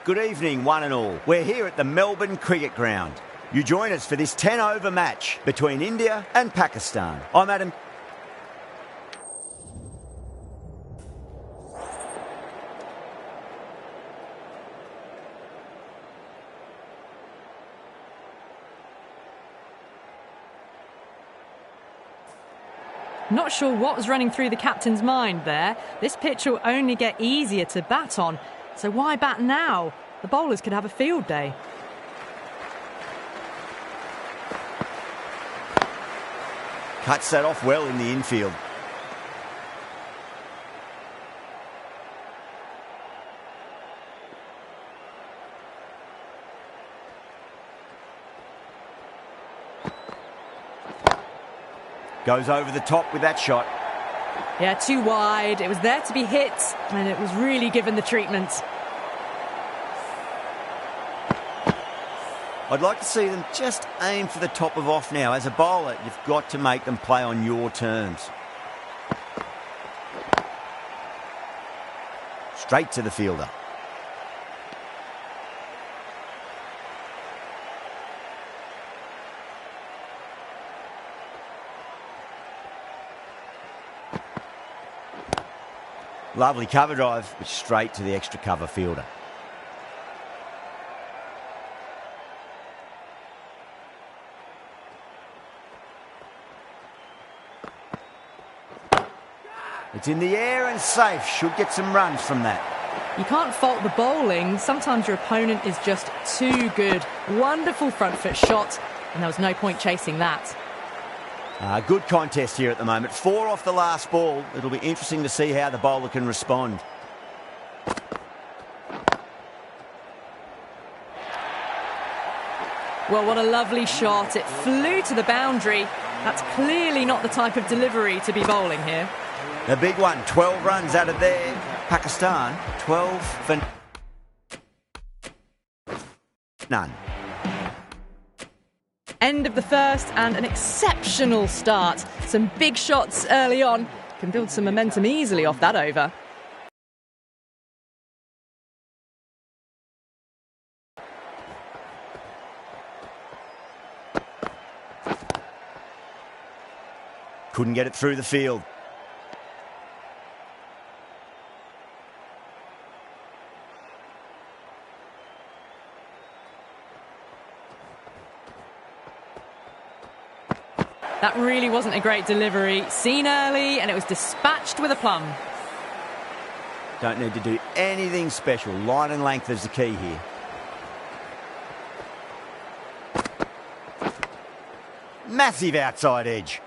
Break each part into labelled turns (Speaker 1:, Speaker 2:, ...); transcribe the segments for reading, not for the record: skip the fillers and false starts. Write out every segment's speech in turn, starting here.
Speaker 1: Good evening, one and all. We're here at the Melbourne Cricket Ground. You join us for this 10-over match between India and Pakistan. I'm Adam.
Speaker 2: Not sure what was running through the captain's mind there. This pitch will only get easier to bat on, so why bat now? The bowlers could have a field day.
Speaker 1: Cuts that off well in the infield. Goes over the top with that shot.
Speaker 2: Yeah, too wide. It was there to be hit, and it was really given the treatment.
Speaker 1: I'd like to see them just aim for the top of off now. As a bowler, you've got to make them play on your terms. Straight to the fielder. Lovely cover drive, which straight to the extra cover fielder. It's in the air and safe. Should get some runs from that.
Speaker 2: You can't fault the bowling. Sometimes your opponent is just too good. Wonderful front foot shot, and there was no point chasing that.
Speaker 1: Good contest here at the moment. 4 off the last ball. It'll be interesting to see how the bowler can respond.
Speaker 2: Well, what a lovely shot. It flew to the boundary. That's clearly not the type of delivery to be bowling here.
Speaker 1: The big one, 12 runs out of there. Pakistan, 12 for none.
Speaker 2: End of the first and an exceptional start. Some big shots early on. Can build some momentum easily off that over.
Speaker 1: Couldn't get it through the field.
Speaker 2: That really wasn't a great delivery. Seen early, and it was dispatched with a plum.
Speaker 1: Don't need to do anything special. Line and length is the key here. Massive outside edge.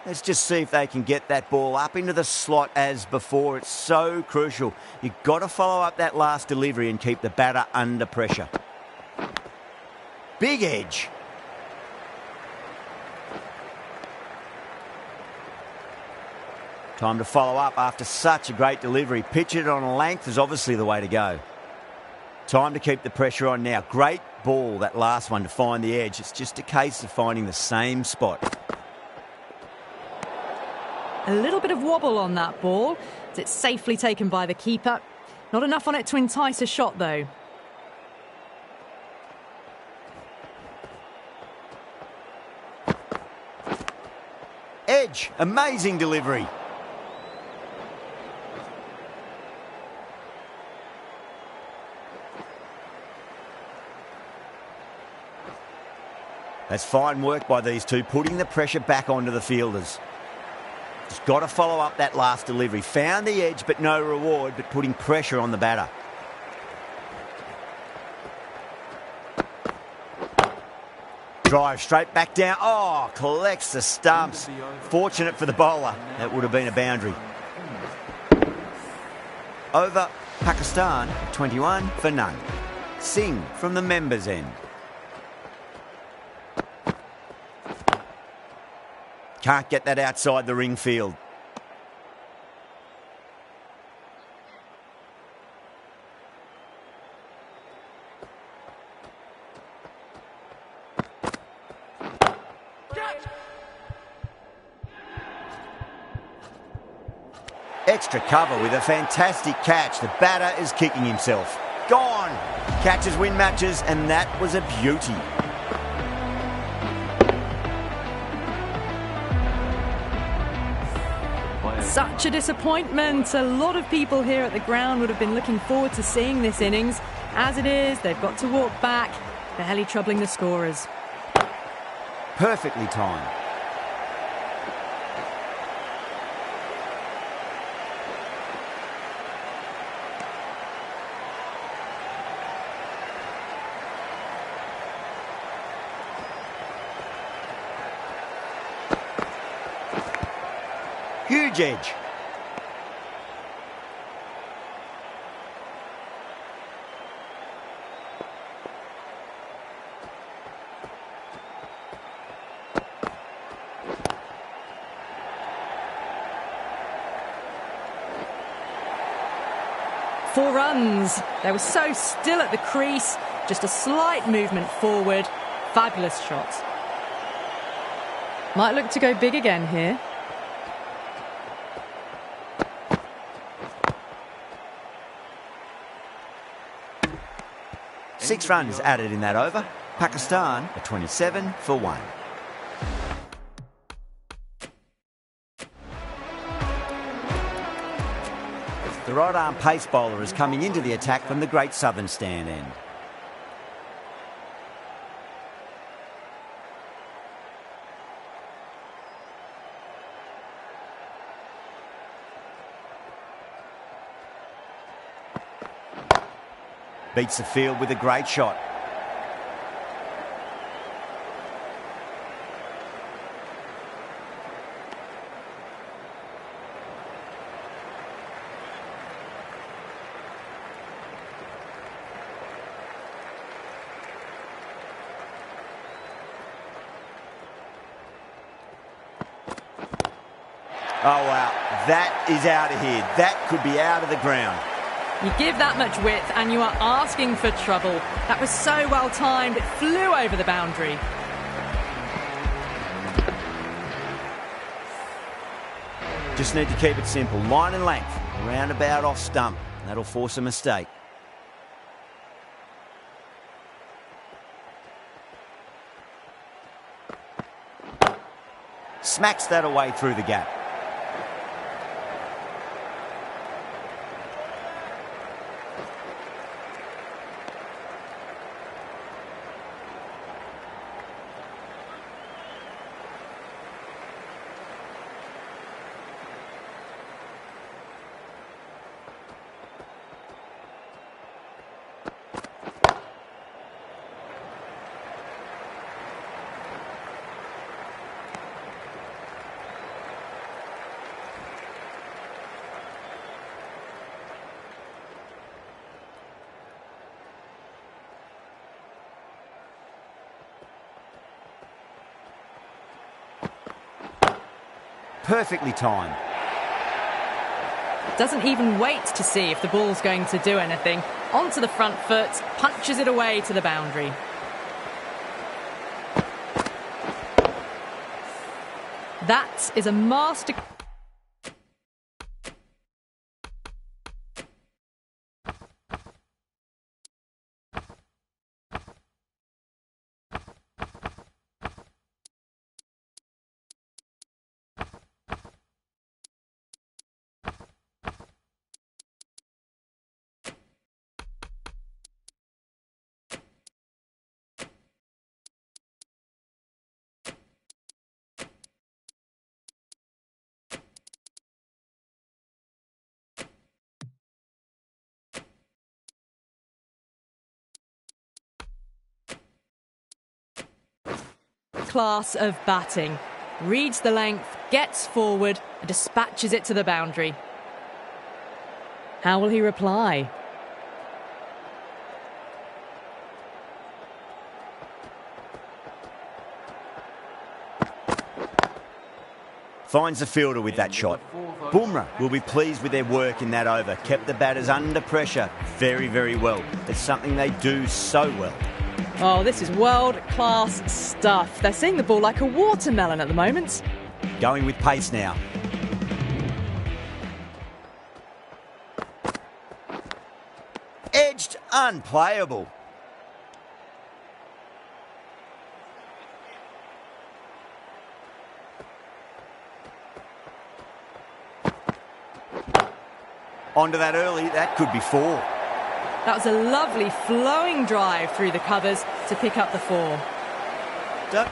Speaker 1: Let's just see if they can get that ball up into the slot as before. It's so crucial. You've got to follow up that last delivery and keep the batter under pressure. Big edge. Time to follow up after such a great delivery. Pitch it on a length is obviously the way to go. Time to keep the pressure on now. Great ball, that last one, to find the edge. It's just a case of finding the same spot.
Speaker 2: A little bit of wobble on that ball. It's safely taken by the keeper. Not enough on it to entice a shot, though.
Speaker 1: Edge, amazing delivery. That's fine work by these two, putting the pressure back onto the fielders. Just got to follow up that last delivery. Found the edge, but no reward, but putting pressure on the batter. Drive straight back down. Oh, collects the stumps. Fortunate for the bowler. That would have been a boundary. Over Pakistan, 21 for none. Singh from the members' end. Can't get that outside the ring field. extra cover with a fantastic catch. The batter is kicking himself. Gone! Catches win matches, and that was a beauty.
Speaker 2: Such a disappointment. A lot of people here at the ground would have been looking forward to seeing this innings. As it is, they've got to walk back, barely troubling the scorers.
Speaker 1: Perfectly timed. Huge edge.
Speaker 2: Four runs. They were so still at the crease. Just a slight movement forward. Fabulous shot. Might look to go big again here.
Speaker 1: 6 runs added in that over. Pakistan are 27 for 1. The right-arm pace bowler is coming into the attack from the Great Southern stand end. Beats the field with a great shot. Oh wow, that is out of here. That could be out of the ground.
Speaker 2: You give that much width and you are asking for trouble. That was so well timed, it flew over the boundary.
Speaker 1: Just need to keep it simple. Line and length, roundabout off stump. That'll force a mistake. Smacks that away through the gap. Perfectly timed.
Speaker 2: Doesn't even wait to see if the ball's going to do anything. Onto the front foot, punches it away to the boundary. That is a master... class of batting. Reads the length, gets forward and dispatches it to the boundary. How will he reply?
Speaker 1: Finds the fielder with that shot. Bumrah will be pleased with their work in that over. Kept the batters under pressure very, very well. It's something they do so well.
Speaker 2: Oh, this is world-class stuff. They're seeing the ball like a watermelon at the moment.
Speaker 1: Going with pace now. Unplayable. Onto that early, that could be 4.
Speaker 2: That was a lovely flowing drive through the covers to pick up the 4.
Speaker 1: Don't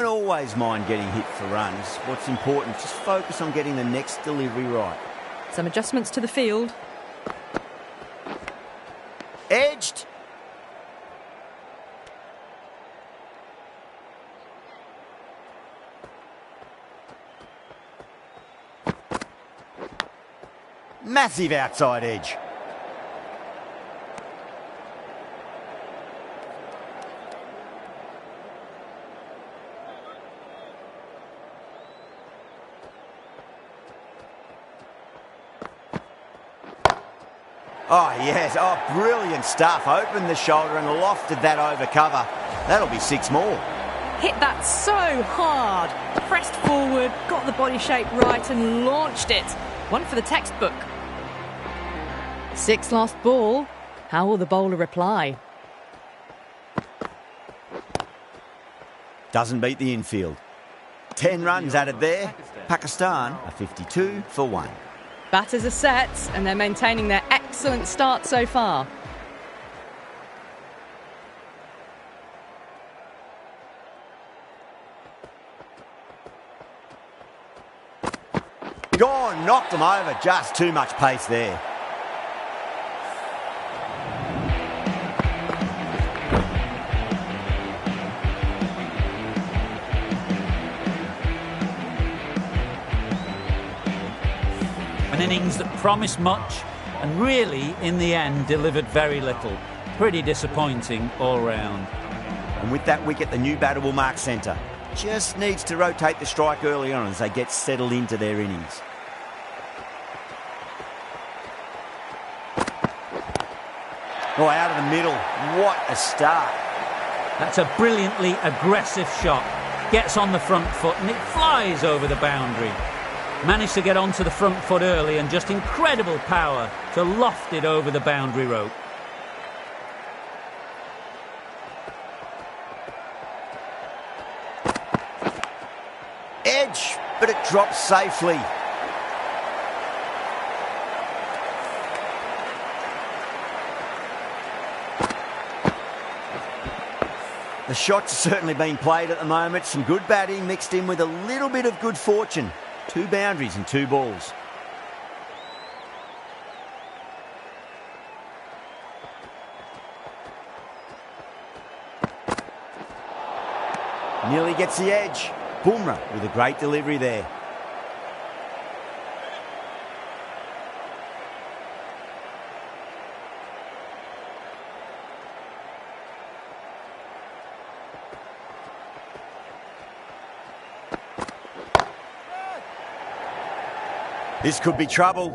Speaker 1: always mind getting hit for runs. What's important, just focus on getting the next delivery right.
Speaker 2: Some adjustments to the field.
Speaker 1: Edged. Massive outside edge. Oh, yes. Oh, brilliant stuff. Opened the shoulder and lofted that over cover. That'll be 6 more.
Speaker 2: Hit that so hard. Pressed forward, got the body shape right and launched it. One for the textbook. 6 last ball. How will the bowler reply?
Speaker 1: Doesn't beat the infield. 10 runs added there. Pakistan are 52 for 1.
Speaker 2: Batters are set and they're maintaining their excellent start so far.
Speaker 1: Gone, knocked them over. Just too much pace there.
Speaker 3: An innings that promised much and really, in the end, delivered very little. Pretty disappointing all round.
Speaker 1: And with that wicket, the new batter will mark centre. Just needs to rotate the strike early on as they get settled into their innings. Oh, out of the middle. What a start.
Speaker 3: That's a brilliantly aggressive shot. Gets on the front foot and it flies over the boundary. Managed to get onto the front foot early and just incredible power to loft it over the boundary rope.
Speaker 1: Edge, but it drops safely. The shot's certainly been played at the moment. Some good batting mixed in with a little bit of good fortune. 2 boundaries and 2 balls. Nearly gets the edge. Bumrah with a great delivery there. This could be trouble.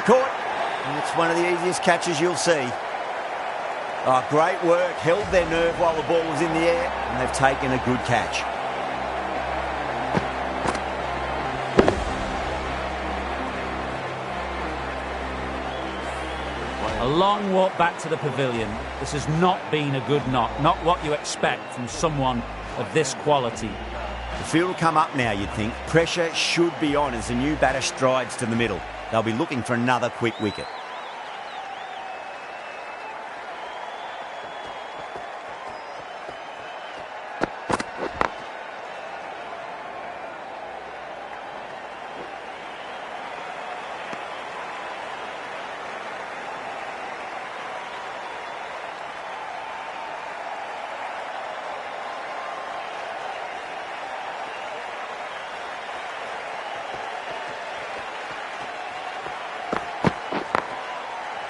Speaker 1: Caught. And it's one of the easiest catches you'll see. Oh, great work. Held their nerve while the ball was in the air, and they've taken a good catch.
Speaker 3: A long walk back to the pavilion. This has not been a good knock. Not what you expect from someone of this quality.
Speaker 1: The field will come up now, you'd think. Pressure should be on as the new batter strides to the middle. They'll be looking for another quick wicket.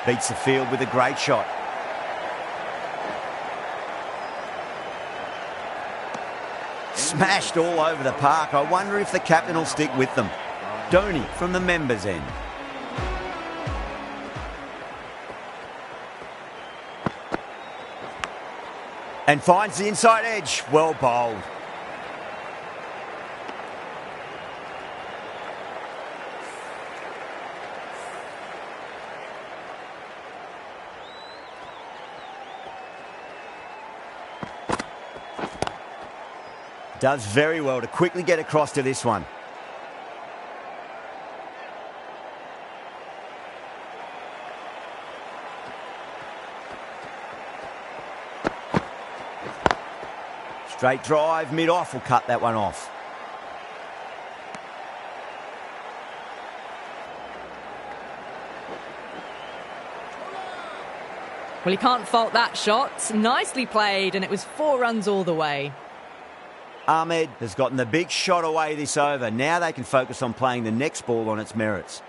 Speaker 1: Beats the field with a great shot. Smashed all over the park. I wonder if the captain will stick with them. Dhoni from the members' end. And finds the inside edge. Well bowled. Does very well to quickly get across to this one. Straight drive, mid-off will cut that one off.
Speaker 2: Well, you can't fault that shot. Nicely played, and it was 4 runs all the way.
Speaker 1: Ahmed has gotten the big shot away this over. Now they can focus on playing the next ball on its merits.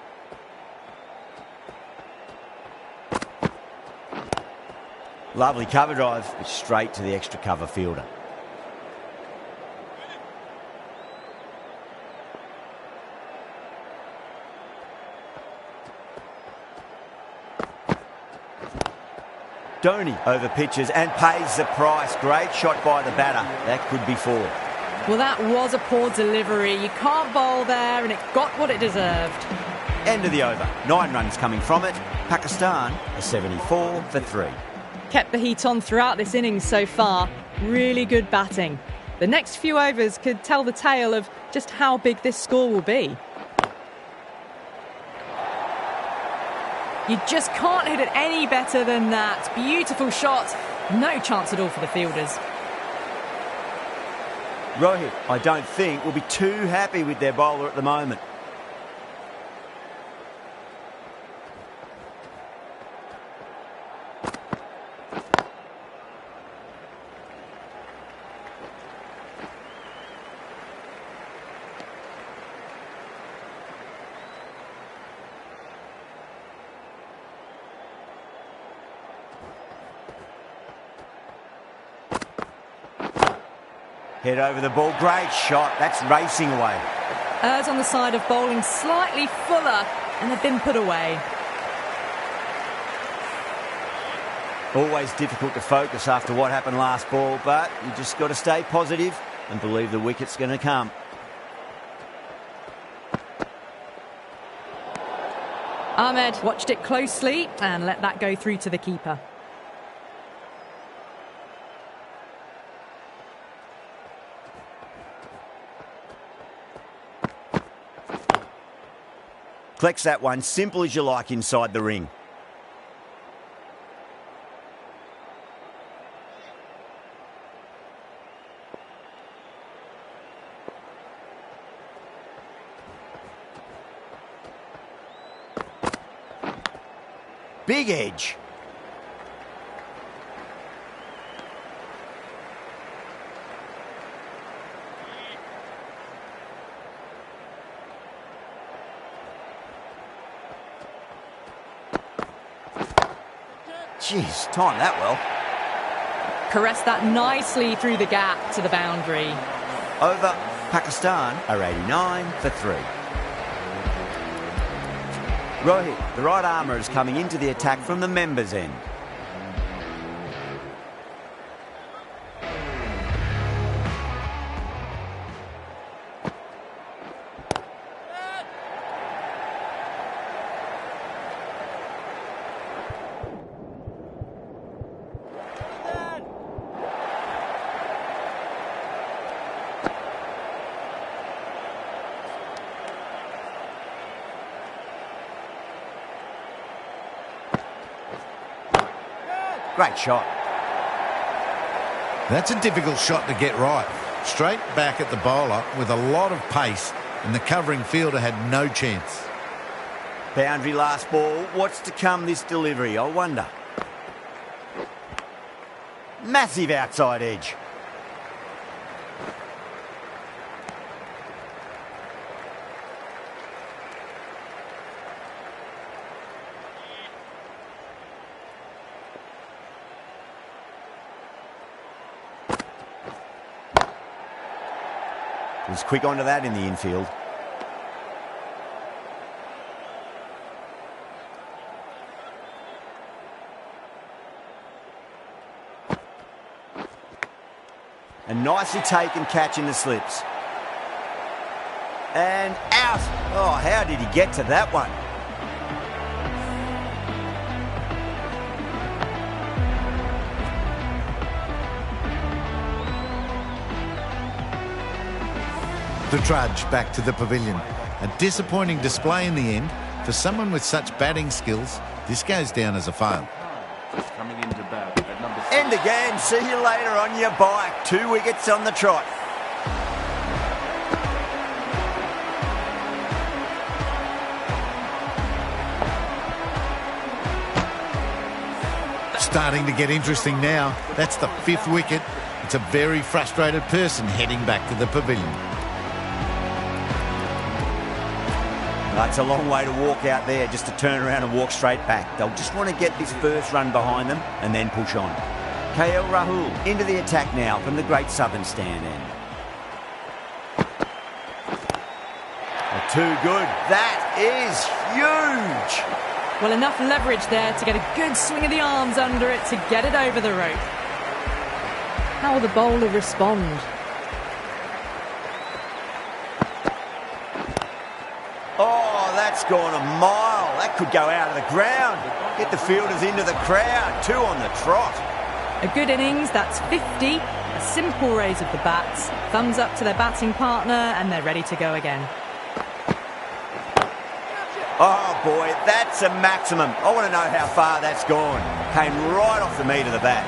Speaker 1: Lovely cover drive, but straight to the extra cover fielder. Dhoni over pitches and pays the price. Great shot by the batter. That could be 4.
Speaker 2: Well, that was a poor delivery. You can't bowl there, and it got what it deserved.
Speaker 1: End of the over. 9 runs coming from it. Pakistan a 74 for 3.
Speaker 2: Kept the heat on throughout this innings so far. Really good batting. The next few overs could tell the tale of just how big this score will be. You just can't hit it any better than that. Beautiful shot. No chance at all for the fielders.
Speaker 1: Rohit, I don't think, will be too happy with their bowler at the moment. Head over the ball. Great shot. That's racing away.
Speaker 2: Errs on the side of bowling slightly fuller, and they've been put away.
Speaker 1: Always difficult to focus after what happened last ball, but you just got to stay positive and believe the wicket's going to come.
Speaker 2: Ahmed watched it closely and let that go through to the keeper.
Speaker 1: Collects that one, simple as you like, inside the ring. Big edge. Jeez, timed that well.
Speaker 2: Caressed that nicely through the gap to the boundary.
Speaker 1: Over. Pakistan are 89 for 3. Rohit, the right armour, is coming into the attack from the members' end. Great shot.
Speaker 4: That's a difficult shot to get right. Straight back at the bowler with a lot of pace, and the covering fielder had no chance.
Speaker 1: Boundary last ball. What's to come this delivery, I wonder? Massive outside edge. Was quick onto that in the infield. A nicely taken catch in the slips. And out. Oh, how did he get to that one?
Speaker 4: The trudge back to the pavilion. A disappointing display in the end. For someone with such batting skills, this goes down as a fail.
Speaker 5: Coming into bat at number 6.
Speaker 1: End again. See you later on your bike. 2 wickets on the trot.
Speaker 4: Starting to get interesting now. That's the 5th wicket. It's a very frustrated person heading back to the pavilion.
Speaker 1: That's a long way to walk out there just to turn around and walk straight back. They'll just want to get this first run behind them and then push on. KL Rahul into the attack now from the great southern stand end. Too good. That is huge.
Speaker 2: Well, enough leverage there to get a good swing of the arms under it to get it over the rope. How will the bowler respond?
Speaker 1: Oh, that's gone a mile. That could go out of the ground. Get the fielders into the crowd. 2 on the trot.
Speaker 2: A good innings, that's 50. A simple raise of the bats. Thumbs up to their batting partner and they're ready to go again.
Speaker 1: Oh, boy, that's a maximum. I want to know how far that's gone. Came right off the meat of the bat.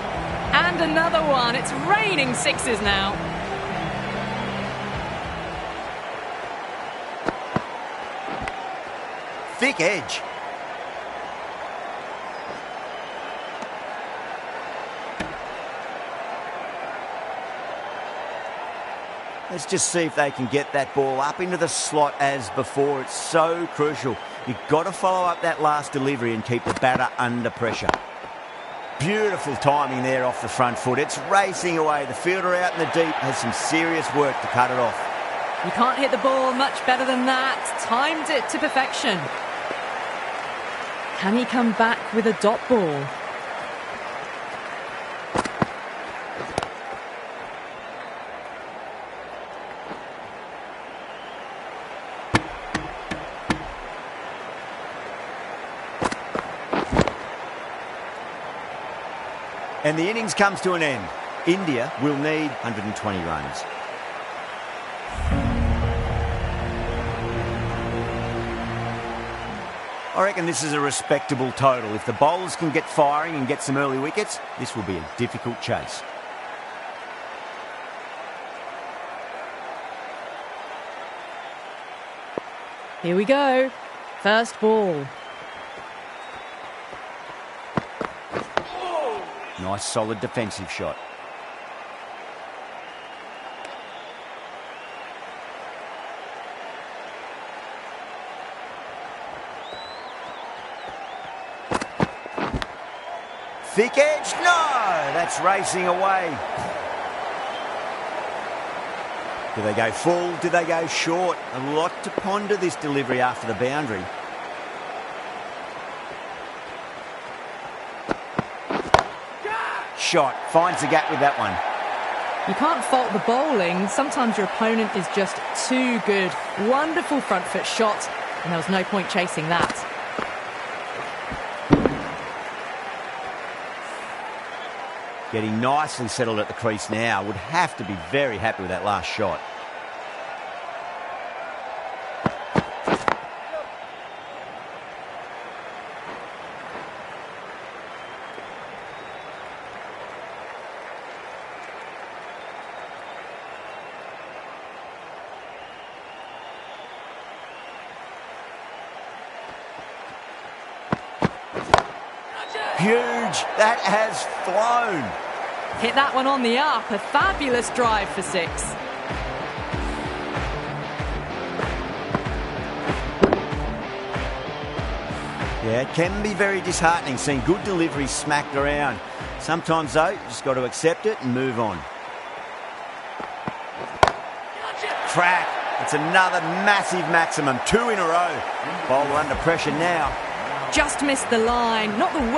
Speaker 2: And another one. It's raining sixes now.
Speaker 1: Thick edge. Let's just see if they can get that ball up into the slot as before. It's so crucial. You've got to follow up that last delivery and keep the batter under pressure. Beautiful timing there off the front foot. It's racing away. The fielder out in the deep has some serious work to cut it off.
Speaker 2: You can't hit the ball much better than that. Timed it to perfection. Can he come back with a dot ball?
Speaker 1: And the innings comes to an end. India will need 120 runs. I reckon this is a respectable total. If the bowlers can get firing and get some early wickets, this will be a difficult chase.
Speaker 2: Here we go. First ball.
Speaker 1: Nice solid defensive shot. Thick edge, no! That's racing away. Do they go full? Do they go short? A lot to ponder this delivery after the boundary. Shot, finds the gap with that one.
Speaker 2: You can't fault the bowling. Sometimes your opponent is just too good. Wonderful front foot shot, and there was no point chasing that.
Speaker 1: Getting nicely settled at the crease now. Would have to be very happy with that last shot. Huge. That has flown.
Speaker 2: Hit that one on the up. A fabulous drive for 6.
Speaker 1: Yeah, it can be very disheartening seeing good deliveries smacked around. Sometimes, though, you just got to accept it and move on. crack. It's another massive maximum. 2 in a row. Bowler under pressure now.
Speaker 2: Just missed the line. Not the worst